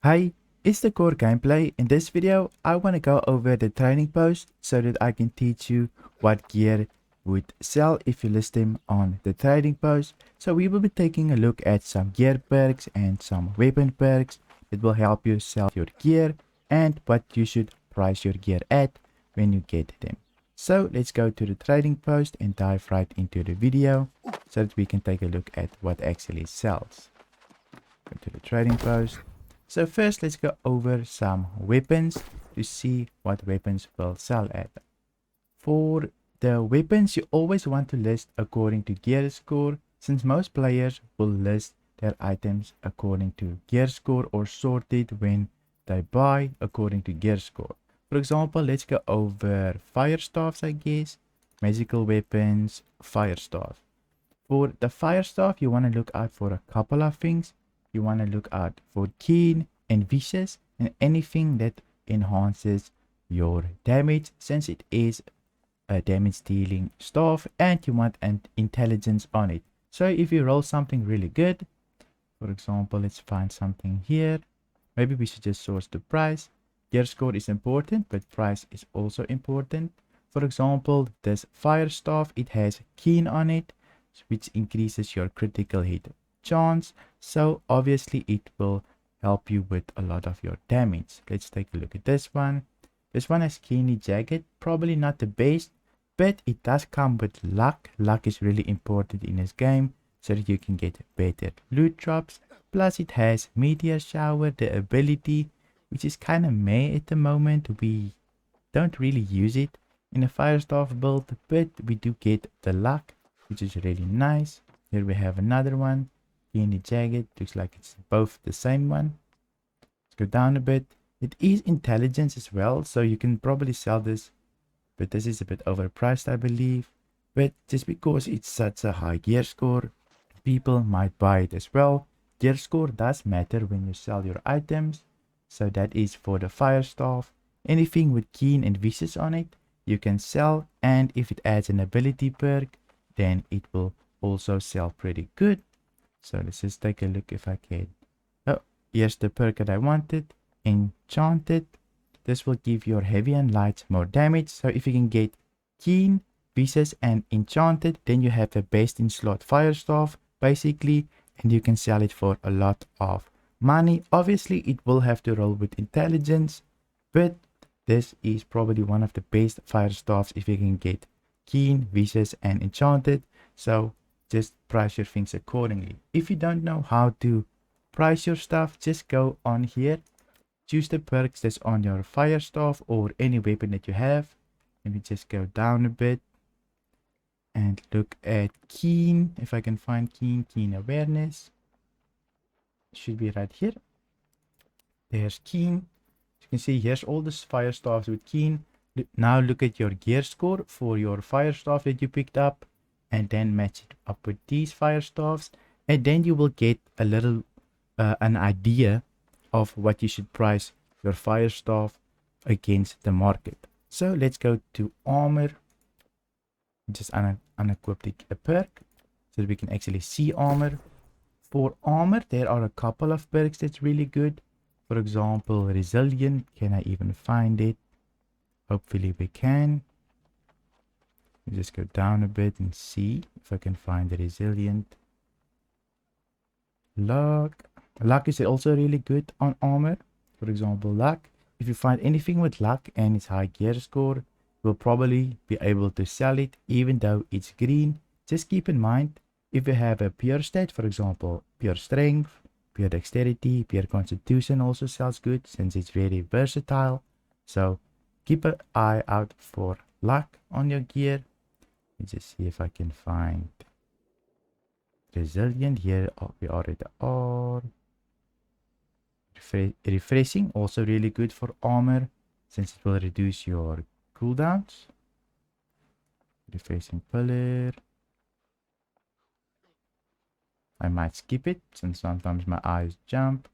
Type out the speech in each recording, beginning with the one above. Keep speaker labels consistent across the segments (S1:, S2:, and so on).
S1: Hi, it's the core gameplay. In this video, I want to go over the training post so that I can teach you what gear would sell if you list them on the trading post. So we will be taking a look at some gear perks and some weapon perks that will help you sell your gear and what you should price your gear at when you get them. So let's go to the trading post and dive right into the video so that we can take a look at what actually sells. Go to the trading post. So first let's go over some weapons to see what weapons will sell at. For the weapons, you always want to list according to gear score, since most players will list their items according to gear score or sorted when they buy according to gear score. For example, let's go over fire staffs, I guess. Magical weapons, fire staff. For the fire staff, you want to look out for a couple of things. You want to look out for keen and vicious and anything that enhances your damage, since it is a damage dealing staff, and you want an intelligence on it. So if you roll something really good, for example, let's find something here. Maybe we should just source the price. Gear score is important, but price is also important. For example, this fire staff, it has keen on it, which increases your critical hit chance. So obviously it will help you with a lot of your damage. Let's take a look at this one. This one has Keenly Jagged, probably not the best, but it does come with luck. Luck is really important in this game so that you can get better loot drops. Plus it has Meteor Shower, the ability, which is kind of meh at the moment. We don't really use it in a fire staff build, but we do get the luck, which is really nice. Here we have another one. Keenly Jagged, looks like it's both the same one. Let's go down a bit. It is intelligence as well, so you can probably sell this, but this is a bit overpriced, I believe. But just because it's such a high gear score, people might buy it as well. Gear score does matter when you sell your items, so that is for the fire staff. Anything with keen and vicious on it, you can sell, and if it adds an ability perk, then it will also sell pretty good. So let's just take a look if I can. Oh, here's the perk that I wanted. Enchanted. This will give your heavy and light more damage. So if you can get keen, vicious, and enchanted, then you have the best in slot fire staff, basically, and you can sell it for a lot of money. Obviously, it will have to roll with intelligence, but this is probably one of the best fire staffs if you can get keen, vicious, and enchanted. So just price your things accordingly. If you don't know how to price your stuff, just go on here, choose the perks that's on your fire staff or any weapon that you have. Let me just go down a bit and look at keen. If I can find keen awareness, it should be right here. There's keen. You can see here's all the fire staffs with keen. Now look at your gear score for your fire staff that you picked up, and then match it up with these fire staffs, and then you will get a little an idea of what you should price your fire staff against the market. So let's go to armor. Just unequip a perk so that we can actually see armor. For armor, there are a couple of perks that's really good. For example, resilient. Can I even find it? Hopefully we can. Just go down a bit and see if I can find the resilient. Luck. Luck is also really good on armor. For example, luck. If you find anything with luck and it's high gear score, you'll probably be able to sell it even though it's green. Just keep in mind, if you have a pure stat, for example, pure strength, pure dexterity, pure constitution also sells good since it's very versatile. So keep an eye out for luck on your gear. Let's just see if I can find resilient. Here we already are. Refreshing, also really good for armor since it will reduce your cooldowns. Refreshing pillar. I might skip it since sometimes my eyes jump.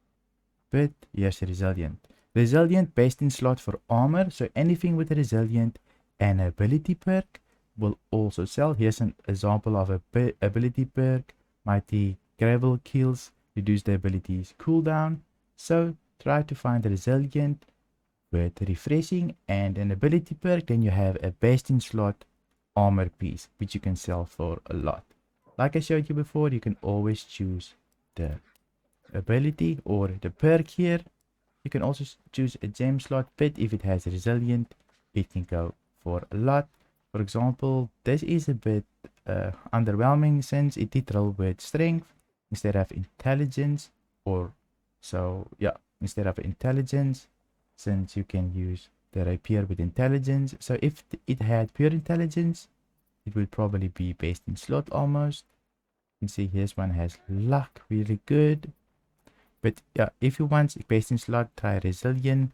S1: But yes, resilient. Resilient best in slot for armor, so anything with a resilient and ability perk will also sell. Here's an example of a ability perk. Mighty Gravel Kills reduce the ability's cooldown. So try to find resilient with refreshing and an ability perk. Then you have a best in slot armor piece, which you can sell for a lot. Like I showed you before, you can always choose the ability or the perk here. You can also choose a gem slot, but if it has resilient, it can go for a lot. For example, this is a bit underwhelming since it did roll with strength instead of intelligence, or so yeah, instead of intelligence, since you can use the rapier with intelligence. So if it had pure intelligence, it would probably be based in slot almost. You can see here's one has luck, really good. But yeah, if you want based in slot, try resilient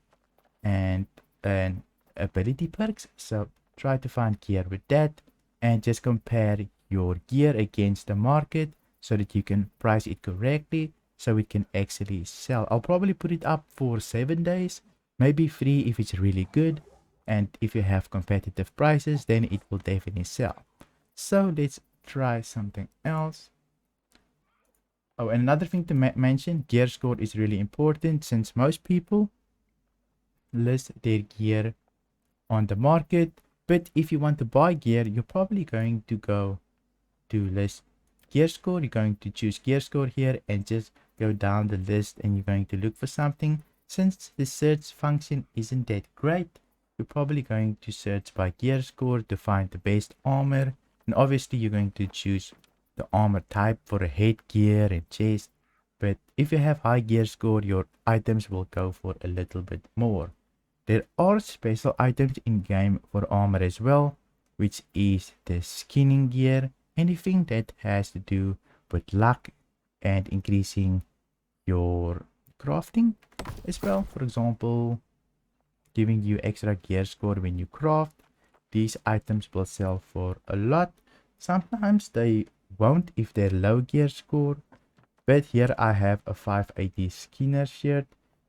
S1: and ability perks. So try to find gear with that and just compare your gear against the market so that you can price it correctly so it can actually sell. I'll probably put it up for 7 days, maybe free if it's really good, and if you have competitive prices, then it will definitely sell. So let's try something else. Oh, and another thing to mention, gear score is really important since most people list their gear on the market. But if you want to buy gear, you're probably going to go to list gear score. You're going to choose gear score here and just go down the list and you're going to look for something. Since the search function isn't that great, you're probably going to search by gear score to find the best armor. And obviously you're going to choose the armor type for a headgear and chest. But if you have high gear score, your items will go for a little bit more. There are special items in game for armor as well, which is the skinning gear, anything that has to do with luck and increasing your crafting as well. For example, giving you extra gear score when you craft. These items will sell for a lot. Sometimes they won't if they're low gear score, but here I have a 580 Skinner shirt.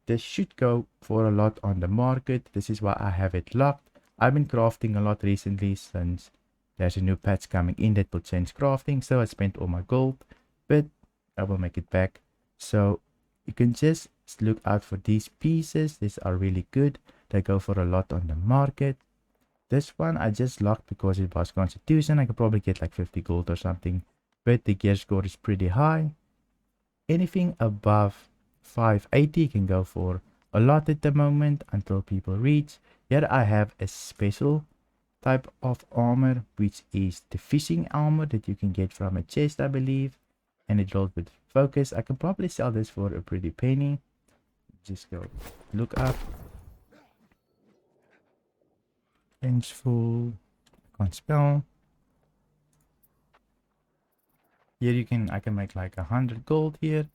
S1: This should go for a lot on the market. This is why I have it locked. I've been crafting a lot recently since there's a new patch coming in that will change crafting. So I spent all my gold, but I will make it back. So you can just look out for these pieces. These are really good. They go for a lot on the market. This one I just locked because it was Constitution. I could probably get like 50 gold or something, but the gear score is pretty high. Anything above 580 can go for a lot at the moment until people reach. Here I have a special type of armor, which is the fishing armor that you can get from a chest, I believe, and it rolls with focus. I can probably sell this for a pretty penny. Just go look up. Vengeful, can't spell. Here I can make like 100 gold here.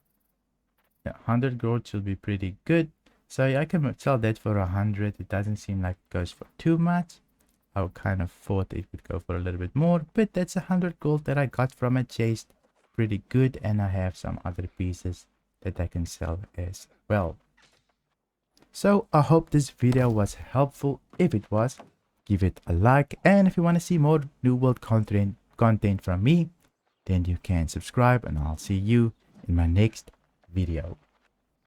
S1: Yeah, 100 gold should be pretty good. So yeah, I can sell that for 100. It doesn't seem like it goes for too much. I kind of thought it would go for a little bit more, but that's 100 gold that I got from a chest. Pretty good, and I have some other pieces that I can sell as well. So I hope this video was helpful. If it was, give it a like, and if you want to see more New World content from me, then you can subscribe, and I'll see you in my next video.